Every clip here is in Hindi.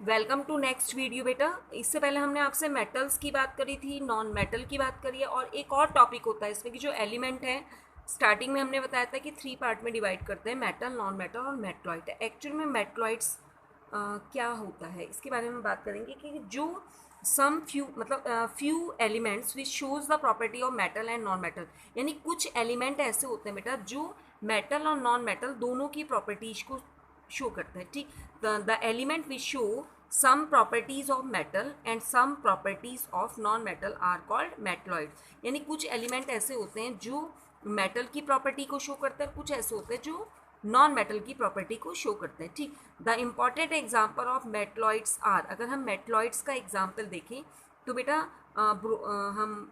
वेलकम टू नेक्स्ट वीडियो बेटा। इससे पहले हमने आपसे मेटल्स की बात करी थी, नॉन मेटल की बात करी है, और एक और टॉपिक होता है इसमें कि जो एलिमेंट है, स्टार्टिंग में हमने बताया था कि 3 पार्ट में डिवाइड करते हैं, मेटल, नॉन मेटल और मेटलॉइड। एक्चुअल में मेटलॉइड्स क्या होता है इसके बारे में बात करेंगे कि जो सम फ्यू मतलब few elements which shows the property of metal and non metal, यानी कुछ एलिमेंट ऐसे होते हैं बेटा जो मेटल और नॉन मेटल दोनों की प्रॉपर्टीज को शो करते हैं। ठीक, the element which show some properties of metal and some properties of non metal are called metalloids। यानी कुछ एलिमेंट ऐसे होते हैं जो मेटल की प्रॉपर्टी को शो करते हैं, कुछ ऐसे होते हैं जो नॉन मेटल की प्रॉपर्टी को शो करते हैं। ठीक, the important example of metalloids are, अगर हम मेटलॉइड्स का एग्जाम्पल देखें तो बेटा हम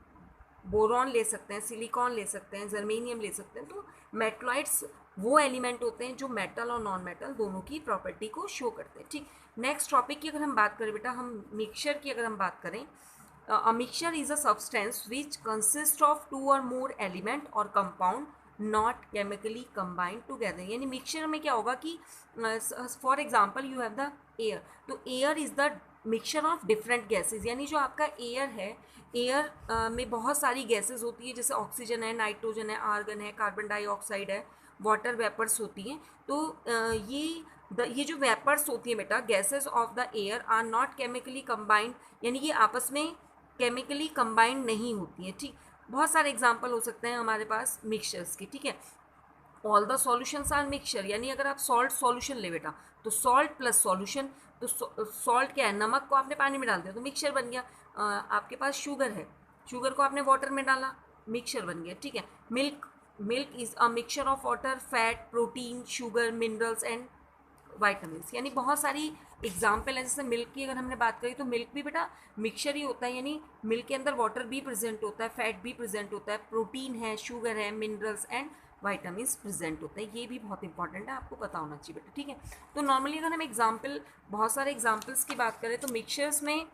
बोरॉन ले सकते हैं, सिलिकॉन ले सकते हैं, जर्मेनियम ले सकते हैं। तो मेटलॉइड्स वो एलिमेंट होते हैं जो मेटल और नॉन मेटल दोनों की प्रॉपर्टी को शो करते हैं। ठीक, नेक्स्ट टॉपिक की अगर हम बात करें बेटा, हम मिक्सचर की अगर हम बात करें, a mixture is a substance which consist of 2 or more element or compound not chemically combined together. यानी मिक्सचर में क्या होगा कि for example you have the air, तो air is the mixture of different gases. यानी जो आपका एयर है, एयर में बहुत सारी गैसेज होती है, जैसे ऑक्सीजन है, नाइट्रोजन है, आर्गन है, कार्बन डाइऑक्साइड है, वाटर वेपर्स होती हैं। तो ये जो वेपर्स होती है बेटा, gases of the air are not chemically combined, यानी ये आपस में केमिकली कंबाइंड नहीं होती हैं। ठीक, बहुत सारे एग्जांपल हो सकते हैं हमारे पास मिक्सचर्स के। ठीक है, all the solutions are mixture, यानी अगर आप सॉल्ट सॉल्यूशन ले बेटा तो सॉल्ट प्लस सॉल्यूशन, तो सॉल्ट क्या है, नमक को आपने पानी में डाल दिया तो मिक्सचर बन गया। आपके पास शुगर है, शुगर को आपने वाटर में डाला, मिक्सचर बन गया। ठीक है, milk, milk is a mixture of water, fat, protein, sugar, minerals and vitamins. यानी बहुत सारी एग्जाम्पल है। जैसे मिल्क की अगर हमने बात करी तो मिल्क भी बेटा मिक्सचर ही होता है, यानी मिल्क के अंदर वाटर भी प्रेजेंट होता है, फैट भी प्रेजेंट होता है, प्रोटीन है, शुगर है, मिनरल्स एंड वाइटामिन्स प्रेजेंट होते हैं। ये भी बहुत इंपॉर्टेंट है, आपको पता होना चाहिए बेटा। ठीक है, तो नॉर्मली अगर हम एग्जाम्पल, बहुत सारे एग्जाम्पल्स की बात करें तो मिक्सचर्स में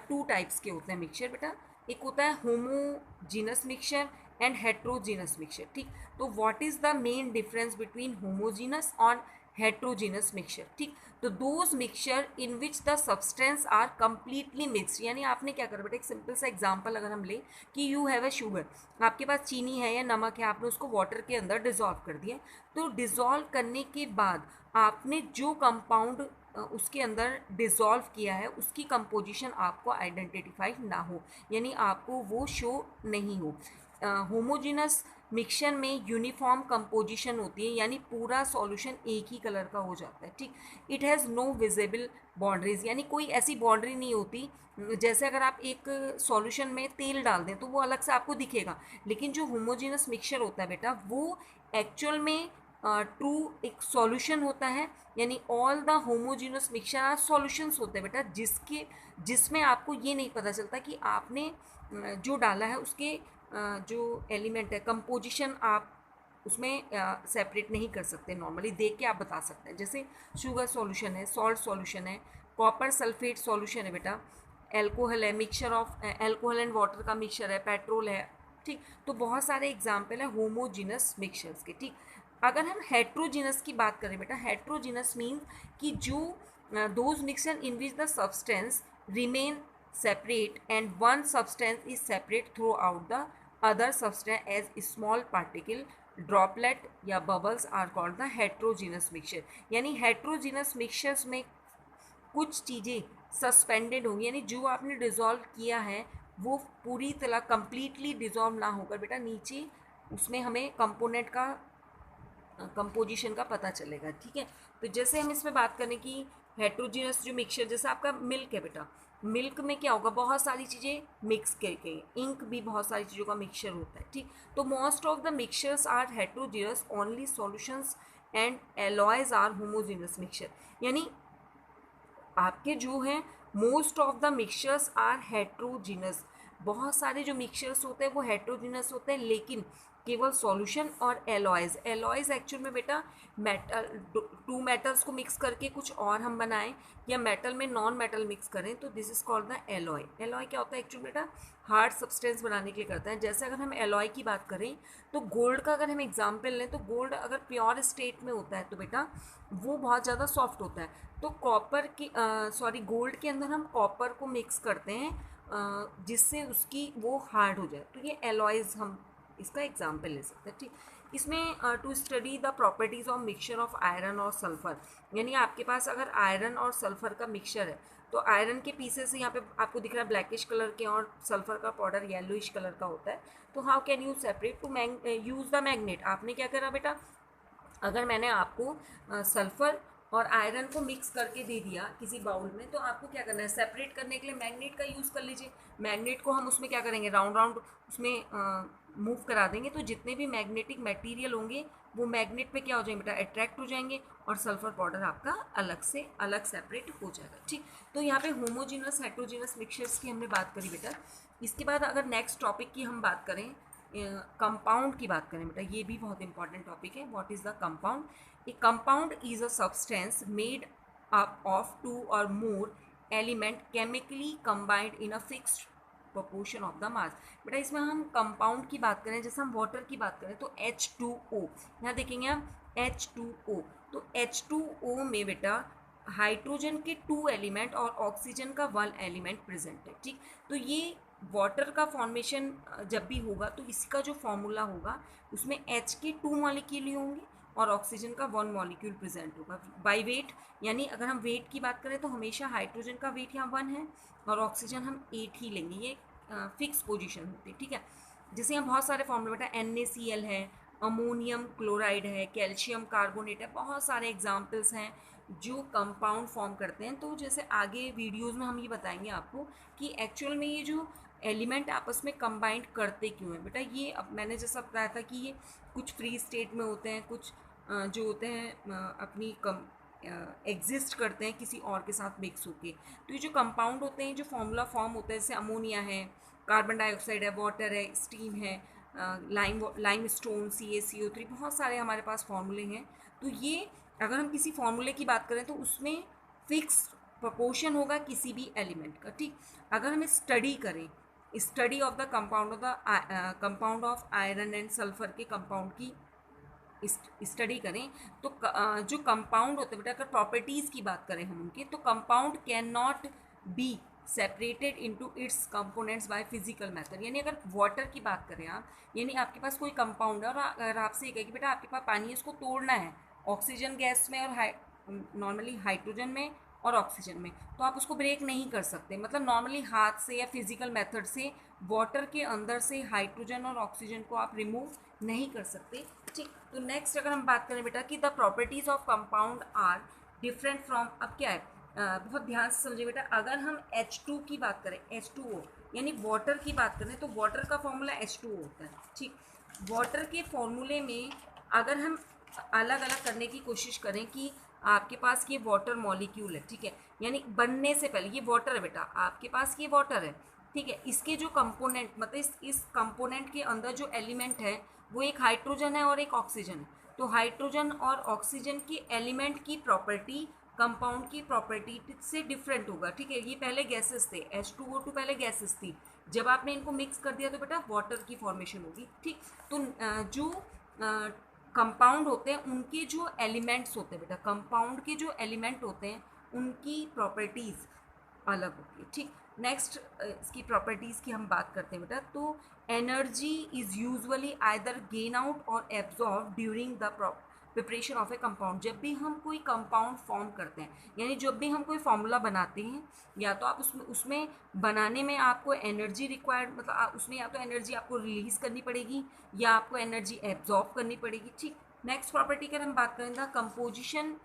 2 टाइप्स के होते हैं मिक्सचर बेटा। एक होता है homogeneous mixture and heterogeneous mixture. ठीक, तो what is the main difference between homogeneous और हेट्रोजीनस मिक्सचर। ठीक, तो those mixture in which the substance are completely mixed. यानी आपने क्या करा बेटा, एक सिंपल सा एग्जांपल अगर हम लें कि यू हैव अ शुगर, आपके पास चीनी है या नमक है, आपने उसको वाटर के अंदर डिजॉल्व कर दिया। तो डिजॉल्व करने के बाद आपने जो कंपाउंड उसके अंदर डिजॉल्व किया है उसकी कंपोजिशन आपको आइडेंटिफाई ना हो, यानी आपको वो शो नहीं हो। होमोजिनस मिक्सचर में यूनिफॉर्म कंपोजिशन होती है, यानी पूरा सॉल्यूशन एक ही कलर का हो जाता है। ठीक, it has no visible boundaries, यानी कोई ऐसी बाउंड्री नहीं होती। जैसे अगर आप एक सॉल्यूशन में तेल डाल दें तो वो अलग से आपको दिखेगा, लेकिन जो होमोजिनस मिक्सचर होता है बेटा वो एक्चुअल में ट्रू एक सॉल्यूशन होता है। यानी all the homogeneous mixture are solutions होते हैं बेटा, जिसमें आपको ये नहीं पता चलता कि आपने जो डाला है उसके जो एलिमेंट है, कंपोजिशन आप उसमें सेपरेट नहीं कर सकते। नॉर्मली देख के आप बता सकते हैं, जैसे शुगर सॉल्यूशन है, सॉल्ट सॉल्यूशन है, कॉपर सल्फेट सॉल्यूशन है बेटा, एल्कोहल है, mixture of alcohol and water का मिक्सचर है, पेट्रोल है। ठीक, तो बहुत सारे एग्जाम्पल है होमोजिनस मिक्सचर्स के। ठीक, अगर हम हेट्रोजिनस की बात करें बेटा, हेट्रोजिनस मीन्स कि जो those mixture in which the substance remain separate and one substance is separate throughout the other substance as small particle, droplet या bubbles are called the heterogeneous mixture। यानी heterogeneous mixtures में कुछ चीज़ें सस्पेंडेड होंगी, यानी जो आपने डिज़ोल्व किया है वो पूरी तरह कंप्लीटली डिज़ोल्व ना होकर बेटा नीचे उसमें हमें कंपोनेंट का कंपोजिशन का पता चलेगा। ठीक है, तो जैसे हम इसमें बात करें कि हेट्रोजीनस जो मिक्सचर, जैसे आपका मिल्क है बेटा, मिल्क में क्या होगा, बहुत सारी चीज़ें मिक्स करके, इंक भी बहुत सारी चीज़ों का मिक्सचर होता है। ठीक, तो most of the mixtures are heterogeneous, only solutions and alloys are homogeneous mixture. यानी आपके जो हैं most of the mixtures are heterogeneous, बहुत सारे जो मिक्सचर्स होते हैं वो हेट्रोजीनस होते हैं, लेकिन केवल सॉल्यूशन और एलॉयज। एलॉयज एक्चुअल में बेटा मेटल, टू मेटल्स को मिक्स करके कुछ और हम बनाएं या मेटल में नॉन मेटल मिक्स करें तो this is called the alloy. Alloy क्या होता है एक्चुअल बेटा, हार्ड सब्सटेंस बनाने के लिए करता है। जैसे अगर हम एलॉय की बात करें तो गोल्ड का अगर हम एग्जाम्पल लें तो गोल्ड अगर प्योर स्टेट में होता है तो बेटा वो बहुत ज़्यादा सॉफ्ट होता है। तो कॉपर की गोल्ड के अंदर हम कॉपर को मिक्स करते हैं जिससे उसकी वो हार्ड हो जाए, तो ये एलॉयज हम इसका एग्जाम्पल ले सकते हैं। ठीक, इसमें to study the properties of mixture of iron और सल्फर, यानी आपके पास अगर आयरन और सल्फर का मिक्सचर है तो आयरन के पीसेस यहाँ पे आपको दिख रहा है ब्लैकिश कलर के और सल्फर का पाउडर येलोइश कलर का होता है। तो how can you separate, to use the magnet. आपने क्या करा बेटा, अगर मैंने आपको सल्फर और आयरन को मिक्स करके दे दिया किसी बाउल में, तो आपको क्या करना है, सेपरेट करने के लिए मैग्नेट का यूज़ कर लीजिए। मैग्नेट को हम उसमें क्या करेंगे, राउंड राउंड उसमें मूव करा देंगे, तो जितने भी मैग्नेटिक मटेरियल होंगे वो मैग्नेट पे क्या हो जाएंगे बेटा, अट्रैक्ट हो जाएंगे और सल्फर पाउडर आपका अलग से अलग सेपरेट हो जाएगा। ठीक, तो यहाँ पे होमोजीनस हेट्रोजीनस मिक्सचर्स की हमने बात करी बेटा। इसके बाद अगर नेक्स्ट टॉपिक की हम बात करें, कंपाउंड की बात करें बेटा, ये भी बहुत इंपॉर्टेंट टॉपिक है। What is the compound? A compound is a substance made up of two or more element chemically combined in a fixed proportion of the mass. बेटा इसमें हम कंपाउंड की बात करें, जैसे हम वाटर की बात करें तो H2O, यहाँ देखेंगे हम H2O, तो H2O में बेटा हाइड्रोजन के 2 एलिमेंट और ऑक्सीजन का 1 एलिमेंट प्रेजेंट है। ठीक, तो ये वाटर का फॉर्मेशन जब भी होगा तो इसका जो फॉर्मूला होगा उसमें H के 2 मॉलिक्यूल होंगे और ऑक्सीजन का 1 मॉलिक्यूल प्रेजेंट होगा बाय वेट। यानी अगर हम वेट की बात करें तो हमेशा हाइड्रोजन का वेट यहाँ 1 है और ऑक्सीजन हम 8 ही लेंगे, ये फिक्स पोजीशन होती है। ठीक है, जैसे यहाँ बहुत सारे फॉर्मूले बेटा NaCl है, अमोनियम क्लोराइड है, कैल्शियम कार्बोनेट है, बहुत सारे एग्जाम्पल्स हैं जो कंपाउंड फॉर्म करते हैं। तो जैसे आगे वीडियोस में हम ये बताएंगे आपको कि एक्चुअल में ये जो एलिमेंट आपस में कंबाइंड करते क्यों हैं बेटा। ये अब मैंने जैसा बताया था कि ये कुछ फ्री स्टेट में होते हैं, कुछ जो होते हैं अपनी एग्जिस्ट करते हैं किसी और के साथ मिक्स होके। तो ये जो कंपाउंड होते हैं, जो फॉर्मूला फॉर्म होता है, जैसे अमोनिया है, कार्बन डाइऑक्साइड है, वाटर है, स्टीम है, लाइम स्टोन, CaCO3, बहुत सारे हमारे पास फॉर्मूले हैं। तो ये अगर हम किसी फॉर्मूले की बात करें तो उसमें फिक्स प्रोपोर्शन होगा किसी भी एलिमेंट का। ठीक, अगर हम स्टडी करें, study of the compound of iron and sulphur के कंपाउंड की स्टडी करें तो जो कंपाउंड होते हैं बेटा, अगर प्रॉपर्टीज़ की बात करें हम उनकी, तो compound can not be separated into its components by physical method. यानी अगर वाटर की बात करें आप, यानी आपके पास कोई कंपाउंड है और अगर आपसे ये कहे कि बेटा आपके पास पानी है, इसको तोड़ना है ऑक्सीजन गैस में और नॉर्मली हाइड्रोजन में और ऑक्सीजन में, तो आप उसको ब्रेक नहीं कर सकते। मतलब नॉर्मली हाथ से या फिजिकल मेथड से वाटर के अंदर से हाइड्रोजन और ऑक्सीजन को आप रिमूव नहीं कर सकते। ठीक, तो नेक्स्ट अगर हम बात करें बेटा कि the properties of compound are different from, अब क्या है बहुत ध्यान से समझिए बेटा, अगर हम H2 की बात करें, H2O यानी वाटर की बात करें तो वाटर का फॉर्मूला H2O होता है। ठीक, वाटर के फॉर्मूले में अगर हम अलग अलग करने की कोशिश करें कि आपके पास ये वाटर मॉलिक्यूल है, ठीक है, यानी बनने से पहले ये वाटर है बेटा, आपके पास ये वाटर है, ठीक है, इसके जो कंपोनेंट मतलब इस कंपोनेंट के अंदर जो एलिमेंट है वो एक हाइड्रोजन है और एक ऑक्सीजन है। तो हाइड्रोजन और ऑक्सीजन की एलिमेंट की प्रॉपर्टी कंपाउंड की प्रॉपर्टी से डिफरेंट होगा। ठीक है, ये पहले गैसेस थे, H2O2 पहले गैसेस थी, जब आपने इनको मिक्स कर दिया तो बेटा वाटर की फॉर्मेशन होगी। ठीक, तो जो कंपाउंड होते हैं उनके जो एलिमेंट्स होते हैं बेटा, कंपाउंड के जो एलिमेंट होते हैं उनकी प्रॉपर्टीज़ अलग होती है। ठीक, नेक्स्ट इसकी प्रॉपर्टीज़ की हम बात करते हैं बेटा, तो energy is usually either gain out or absorb during the preparation of a compound. जब भी हम कोई कंपाउंड फॉर्म करते हैं, यानी जब भी हम कोई फार्मूला बनाते हैं, या तो आप उसमें बनाने में आपको एनर्जी रिक्वायर्ड, मतलब उसमें या तो एनर्जी आपको रिलीज़ करनी पड़ेगी या आपको एनर्जी एब्जॉर्ब करनी पड़ेगी। ठीक, नेक्स्ट प्रॉपर्टी की हम बात करें, the composition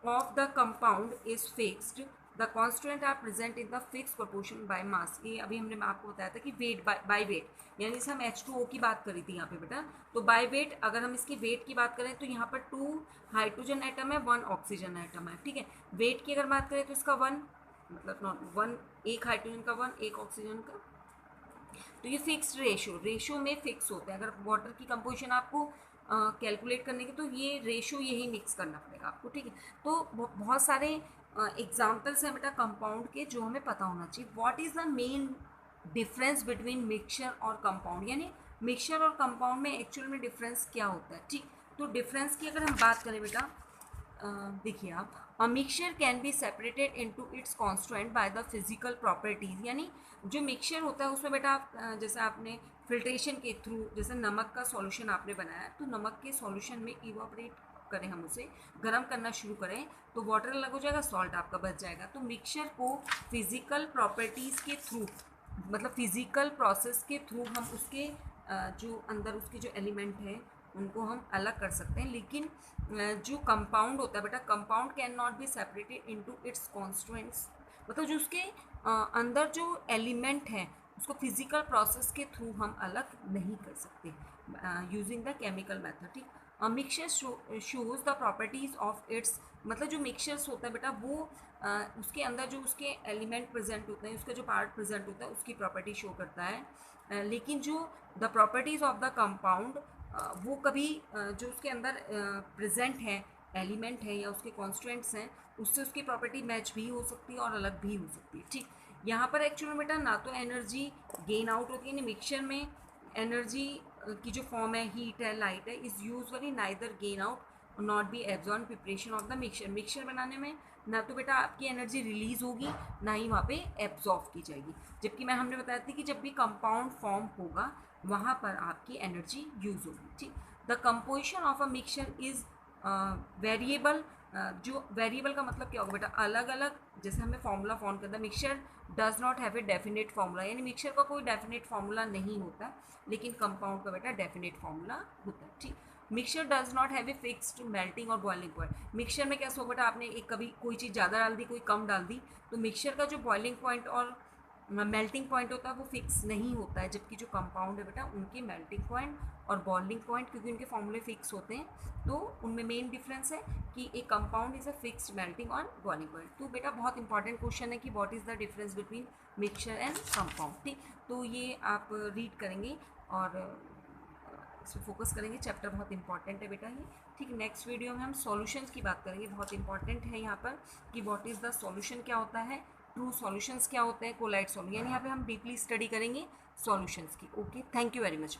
of the compound is fixed, the constant are present in the fix proportion by mass. ये अभी हमने आपको बताया था कि वेट बाय वेट, यानी जैसे हम H2O की बात करी थी यहाँ पे बेटा, तो बाय वेट अगर हम इसकी वेट की बात करें तो यहाँ पर 2 हाइड्रोजन एटम है, 1 ऑक्सीजन एटम है। ठीक है, वेट की अगर बात करें तो इसका 1 मतलब 1, एक हाइड्रोजन का 1, एक ऑक्सीजन का तो ये फिक्स्ड रेशो में फिक्स होता है। अगर वाटर की कंपोजिशन आपको कैलकुलेट करने की, तो ये रेशो यही मिक्स करना पड़ेगा आपको, ठीक है। तो बहुत सारे एग्जाम्पल्स हैं बेटा कंपाउंड के जो हमें पता होना चाहिए। What is the main difference between mixture और कंपाउंड, यानी मिक्सचर और कंपाउंड में एक्चुअल में डिफरेंस क्या होता है, ठीक। तो डिफरेंस की अगर हम बात करें बेटा, देखिए आप, a mixture can be separated into its constituent by the physical properties, यानी जो मिक्सचर होता है उसमें बेटा आप जैसे आपने फिल्ट्रेशन के थ्रू, जैसे नमक का सॉल्यूशन आपने बनाया, तो नमक के सॉल्यूशन में इवापोरेट करें, हम उसे गर्म करना शुरू करें तो वाटर अलग हो जाएगा, सॉल्ट आपका बच जाएगा। तो मिक्सचर को फिजिकल प्रॉपर्टीज़ के थ्रू, मतलब फिजिकल प्रोसेस के थ्रू हम उसके जो अंदर उसके जो एलिमेंट हैं उनको हम अलग कर सकते हैं। लेकिन जो कंपाउंड होता है बेटा, compound can not be separated into its constituents, मतलब जो उसके अंदर जो एलिमेंट हैं उसको फिजिकल प्रोसेस के थ्रू हम अलग नहीं कर सकते यूजिंग द केमिकल मेथड, ठीक। Mixture shows the properties of its, मतलब जो मिक्सचर्स होता है बेटा वो उसके अंदर जो उसके एलिमेंट प्रेजेंट होते हैं, उसका जो पार्ट प्रेजेंट होता है उसकी प्रॉपर्टी शो करता है। लेकिन जो the properties of the compound, वो कभी जो उसके अंदर प्रेजेंट है एलिमेंट है या उसके कॉन्स्टिट्यूएंट्स हैं, उससे उसकी प्रॉपर्टी मैच भी हो सकती है और अलग भी हो सकती है, ठीक। यहाँ पर एक्चुअली बेटा ना तो एनर्जी गेन आउट होती है, मिक्सचर में एनर्जी की जो फॉर्म है, हीट है, लाइट है, is usually neither gain out not be absorb preparation of the mixture. Mixture बनाने में ना तो बेटा आपकी एनर्जी रिलीज होगी, ना ही वहाँ पे एब्जॉर्ब की जाएगी। जबकि मैं हमने बताया था कि जब भी कंपाउंड फॉर्म होगा वहाँ पर आपकी एनर्जी यूज होगी, ठीक। The composition of a mixture is variable. जो वेरिएबल का मतलब क्या होगा बेटा, अलग अलग, जैसे हमें फॉर्मूला फॉर्म करता है, mixture does not have a definite formula, यानी मिक्सचर का कोई डेफिनेट फार्मूला नहीं होता, लेकिन कंपाउंड का बेटा डेफिनेट फार्मूला होता है, ठीक। Mixture does not have a fixed melting और बॉइलिंग पॉइंट। मिक्सचर में कैसे होगा बेटा, आपने एक कभी कोई चीज़ ज़्यादा डाल दी, कोई कम डाल दी, तो मिक्सचर का जो बॉइलिंग पॉइंट और मेल्टिंग पॉइंट होता है वो फिक्स नहीं होता है। जबकि जो कंपाउंड है बेटा उनके मेल्टिंग पॉइंट और बॉइलिंग पॉइंट, क्योंकि उनके फॉर्मूले फिक्स होते हैं, तो उनमें मेन डिफरेंस है कि एक compound is a fixed melting और बॉइलिंग पॉइंट। तो बेटा बहुत इंपॉर्टेंट क्वेश्चन है कि what is the difference between mixture and compound, ठीक। तो ये आप रीड करेंगे और इस पर फोकस करेंगे, चैप्टर बहुत इंपॉर्टेंट है बेटा ये, ठीक। नेक्स्ट वीडियो में हम सॉल्यूशंस की बात करेंगे, बहुत इंपॉर्टेंट है यहाँ पर कि व्हाट इज़ द सॉल्यूशन क्या होता है, ट्रू सॉल्यूशंस क्या होते हैं, कोलाइड सॉल्यूशन, यानी यहाँ पे हम डीपली स्टडी करेंगे सॉल्यूशंस की। Okay, thank you very much.